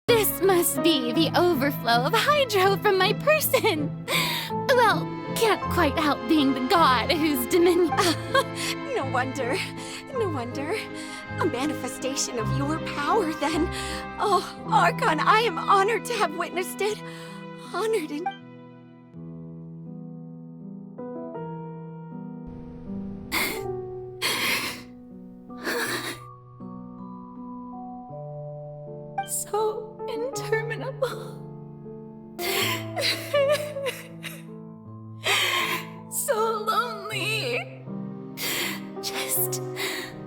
This must be the overflow of hydro from my person. Well, can't quite help being the god whose dominion... No wonder. No wonder. A manifestation of your power, then. Oh, Archon, I am honored to have witnessed it. Honored and... so interminable. So lonely. Just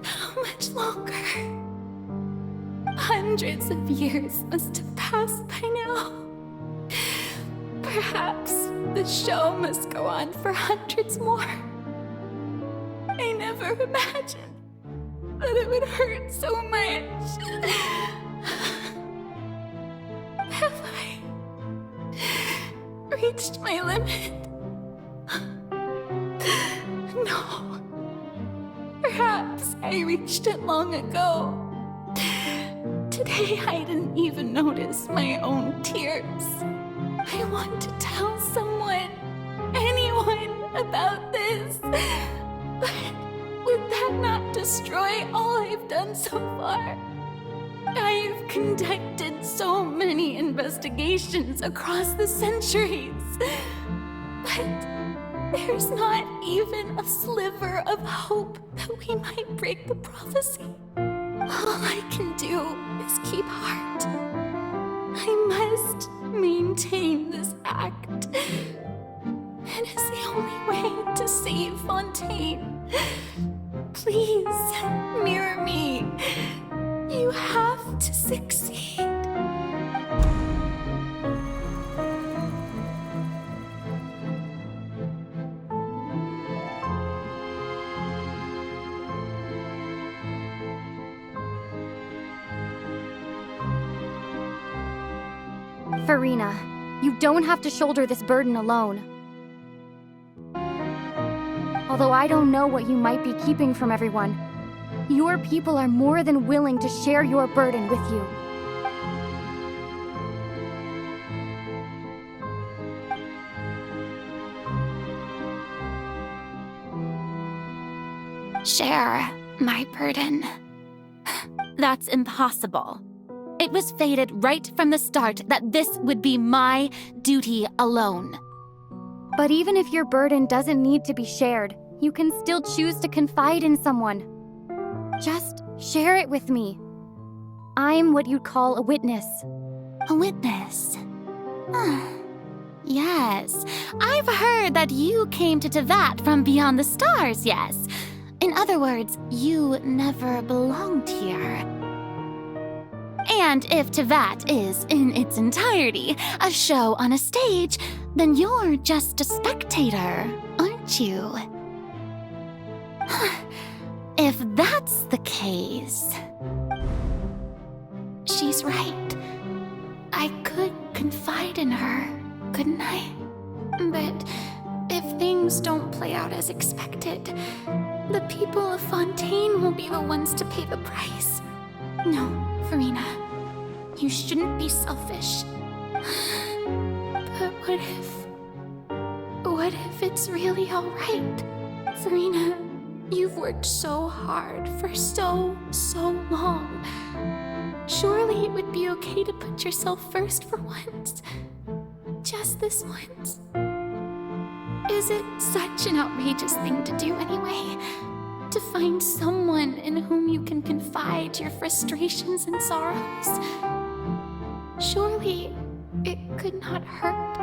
how much longer? Hundreds of years must have passed by now. Perhaps the show must go on for hundreds more. I never imagined that it would hurt so much. Have I reached my limit? No. Perhaps I reached it long ago. Today I didn't even notice my own tears. I want to tell someone, anyone, about this. But would that not destroy all I've done so far? I've conducted so many investigations across the centuries. But there's not even a sliver of hope that we might break the prophecy. All I can do is keep heart. I must maintain this act. It is the only way to save Fontaine. Please, mirror me. You have to succeed. Farina, you don't have to shoulder this burden alone. Although I don't know what you might be keeping from everyone, your people are more than willing to share your burden with you. Share my burden. That's impossible. It was fated right from the start that this would be my duty alone. But even if your burden doesn't need to be shared, you can still choose to confide in someone. Just share it with me. I'm what you'd call a witness. A witness? Yes, I've heard that you came to Tevat from beyond the stars, yes. In other words, you never belonged here. And if Tevat is, in its entirety, a show on a stage, then you're just a spectator, aren't you? If that's the case... She's right. I could confide in her, couldn't I? But if things don't play out as expected, the people of Fontaine will be the ones to pay the price. No, Farina, you shouldn't be selfish. But what if it's really all right? Farina, you've worked so hard for so long. Surely it would be okay to put yourself first for once. Just this once. Is it such an outrageous thing to do anyway? To find someone in whom you can confide your frustrations and sorrows? Surely it could not hurt.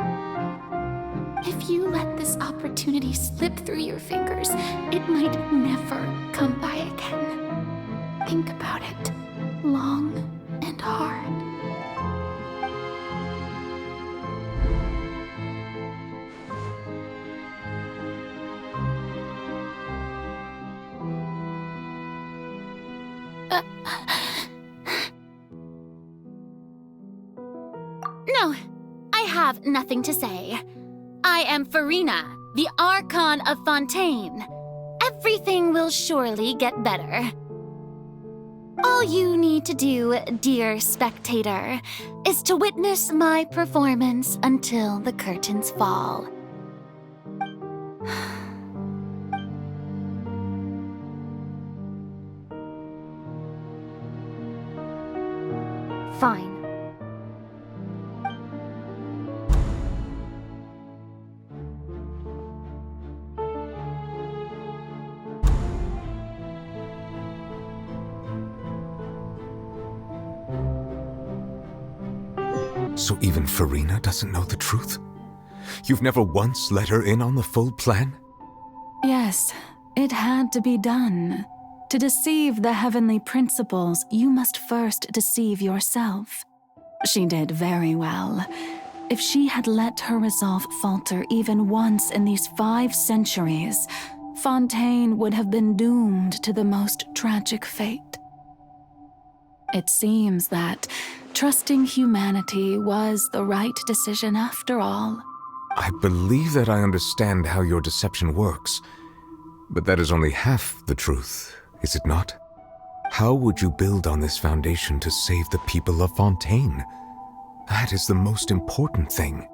If you let this opportunity slip through your fingers, it might never come by again. Think about it long and hard. No, I have nothing to say. I am Farina, the Archon of Fontaine. Everything will surely get better. All All you need to do, dear spectator, is to witness my performance until the curtains fall. Fine. So even Farina doesn't know the truth? You've never once let her in on the full plan? Yes, it had to be done. To deceive the heavenly principles, you must first deceive yourself. She did very well. If she had let her resolve falter even once in these 5 centuries, Fontaine would have been doomed to the most tragic fate. It seems that trusting humanity was the right decision after all. I believe that I understand how your deception works, but that is only half the truth, is it not? How would you build on this foundation to save the people of Fontaine? That is the most important thing.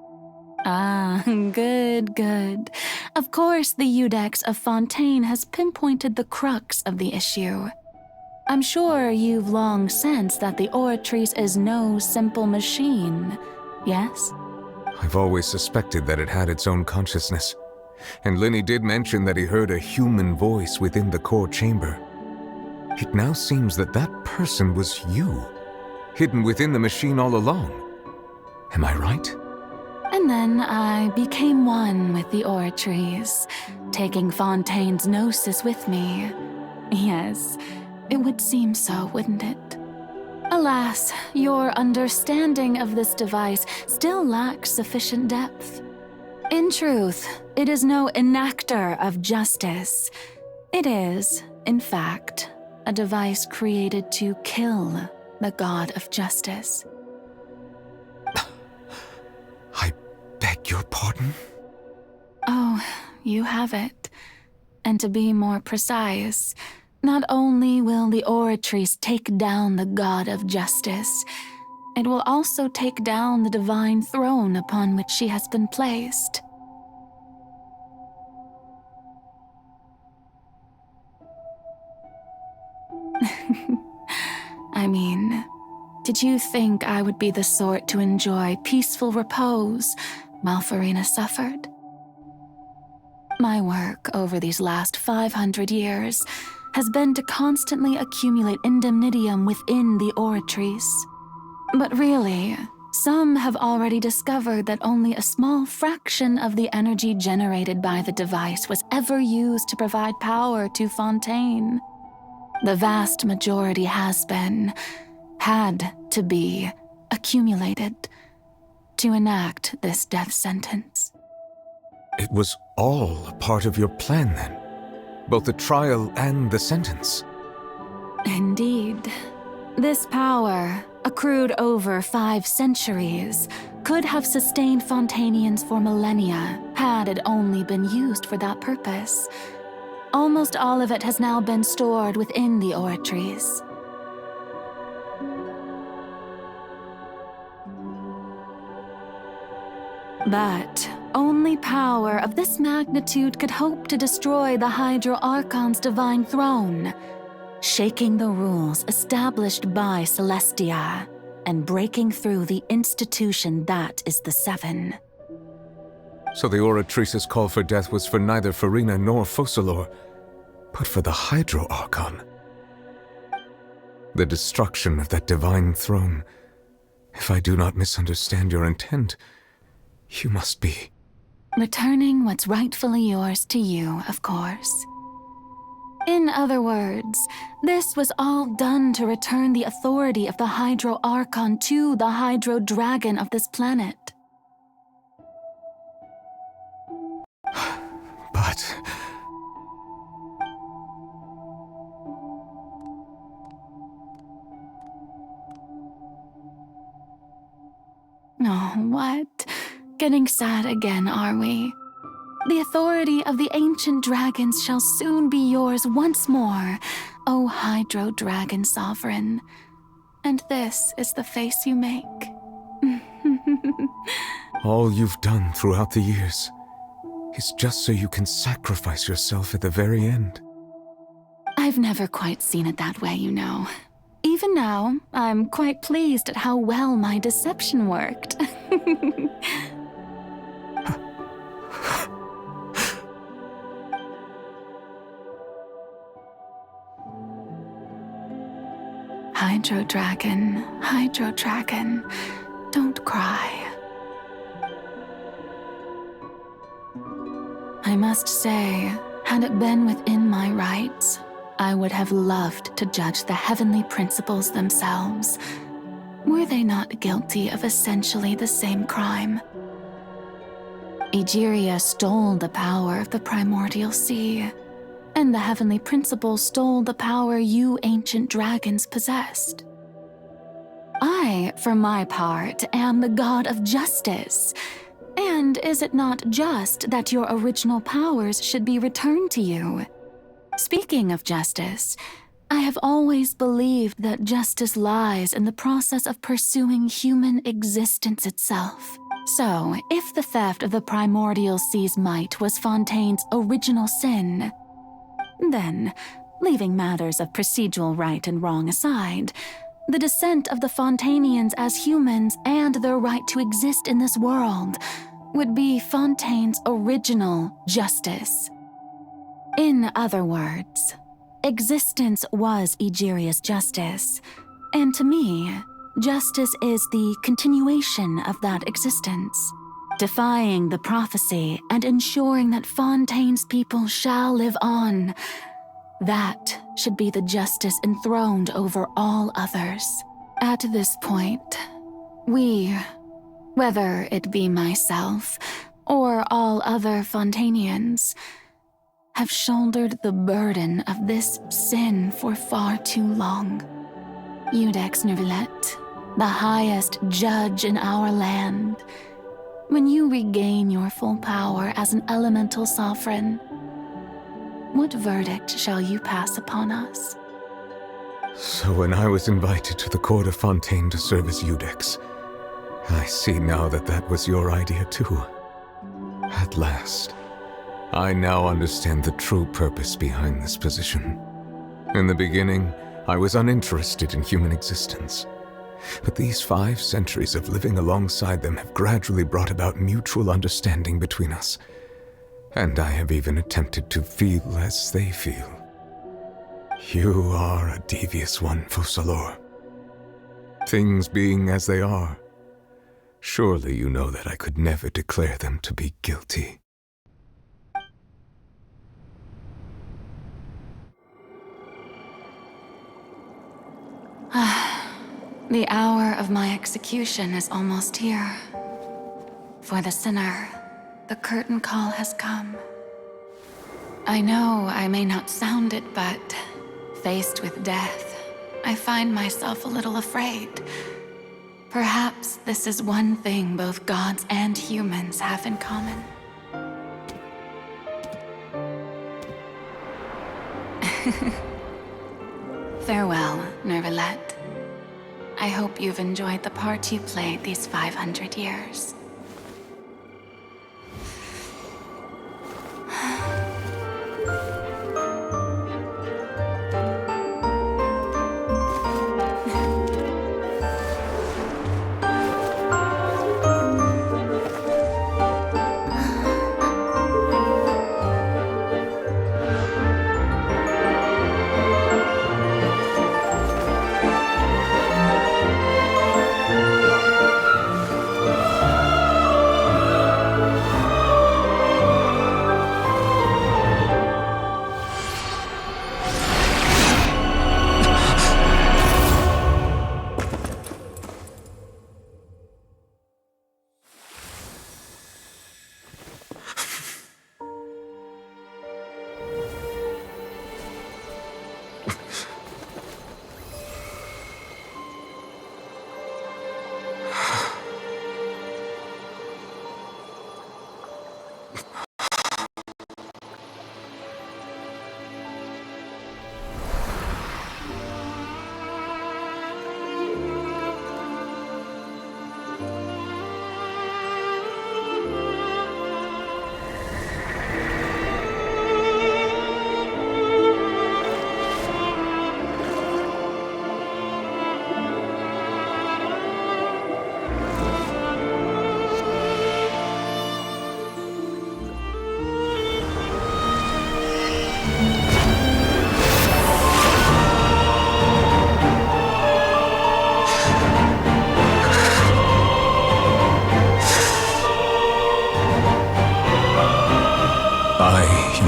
Ah, good. Of course, the Iudex of Fontaine has pinpointed the crux of the issue. I'm sure you've long sensed that the Oratrice is no simple machine, yes? I've always suspected that it had its own consciousness, and Lenny did mention that he heard a human voice within the core chamber. It now seems that that person was you, hidden within the machine all along. Am I right? And then I became one with the Oratrice, taking Fontaine's gnosis with me. Yes, it would seem so, wouldn't it? Alas, your understanding of this device still lacks sufficient depth. In truth, it is no enactor of justice. It is, in fact, a device created to kill the god of justice. I beg your pardon? Oh, you have it. And to be more precise, not only will the Oratrice take down the god of justice, it will also take down the divine throne upon which she has been placed. I mean, did you think I would be the sort to enjoy peaceful repose while Farina suffered? My work over these last 500 years has been to constantly accumulate indemnitium within the Oratrice. But really, some have already discovered that only a small fraction of the energy generated by the device was ever used to provide power to Fontaine. The vast majority had to be, accumulated to enact this death sentence. It was all a part of your plan then? Both the trial and the sentence? Indeed. This power, accrued over 5 centuries, could have sustained Fontainians for millennia had it only been used for that purpose. Almost all of it has now been stored within the Oratrice. But only power of this magnitude could hope to destroy the Hydro Archon's divine throne, shaking the rules established by Celestia and breaking through the institution that is the Seven. So the Oratrice's call for death was for neither Farina nor Focalor, but for the Hydro Archon. The destruction of that divine throne. If I do not misunderstand your intent, you must be... Returning what's rightfully yours to you, of course. In other words, this was all done to return the authority of the Hydro Archon to the Hydro Dragon of this planet. But... Oh, what? Getting sad again, are we? The authority of the ancient dragons shall soon be yours once more, O Hydro Dragon Sovereign. And this is the face you make. All you've done throughout the years is just so you can sacrifice yourself at the very end. I've never quite seen it that way, you know. Even now, I'm quite pleased at how well my deception worked. Hydro Dragon, don't cry. I must say, had it been within my rights, I would have loved to judge the heavenly principles themselves. Were they not guilty of essentially the same crime? Egeria stole the power of the primordial sea, and the heavenly principles stole the power you ancient dragons possessed. I, for my part, am the god of justice. And is it not just that your original powers should be returned to you? Speaking of justice, I have always believed that justice lies in the process of pursuing human existence itself. So, if the theft of the primordial sea's might was Fontaine's original sin, then, leaving matters of procedural right and wrong aside, the descent of the Fontanians as humans and their right to exist in this world would be Fontaine's original justice. In other words, existence was Egeria's justice, and to me, justice is the continuation of that existence, defying the prophecy and ensuring that Fontaine's people shall live on. That should be the justice enthroned over all others. At this point, we, whether it be myself or all other Fontanians, have shouldered the burden of this sin for far too long. Iudex Neuvillette, the highest judge in our land, when you regain your full power as an elemental sovereign, what verdict shall you pass upon us? So when I was invited to the court of Fontaine to serve as Iudex, I see now that that was your idea too. At last, I now understand the true purpose behind this position. In the beginning, I was uninterested in human existence. But these 5 centuries of living alongside them have gradually brought about mutual understanding between us. And I have even attempted to feel as they feel. You are a devious one, Focalors. Things being as they are, surely you know that I could never declare them to be guilty. The hour of my execution is almost here. For the sinner, the curtain call has come. I know I may not sound it, but faced with death, I find myself a little afraid. Perhaps this is one thing both gods and humans have in common. Farewell, Neuvillette. I hope you've enjoyed the part you played these 500 years.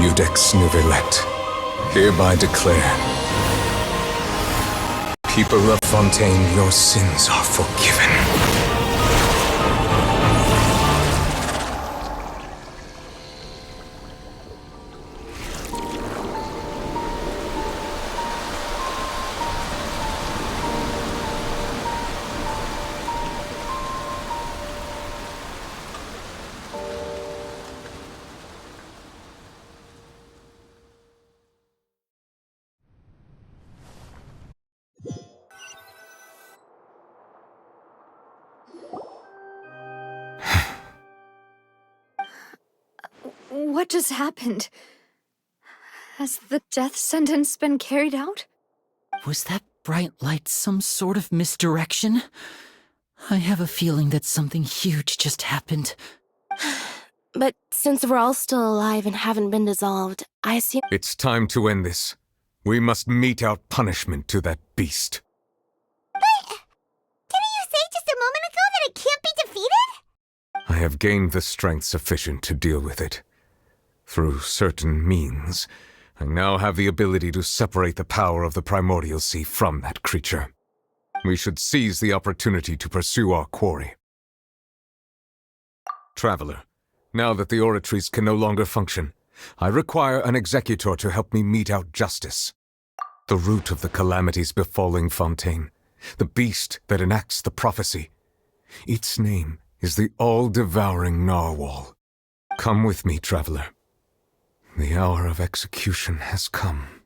Judex Nuvelet, hereby declare, people of Fontaine, your sins are forgiven. What just happened? Has the death sentence been carried out? Was that bright light some sort of misdirection? I have a feeling that something huge just happened. But since we're all still alive and haven't been dissolved, I assume... It's time to end this. We must mete out punishment to that beast. Didn't you say just a moment ago that it can't be defeated? I have gained the strength sufficient to deal with it. Through certain means, I now have the ability to separate the power of the Primordial Sea from that creature. We should seize the opportunity to pursue our quarry. Traveler, now that the oratories can no longer function, I require an executor to help me mete out justice. The root of the calamities befalling Fontaine, the beast that enacts the prophecy. Its name is the all-devouring narwhal. Come with me, traveler. The hour of execution has come.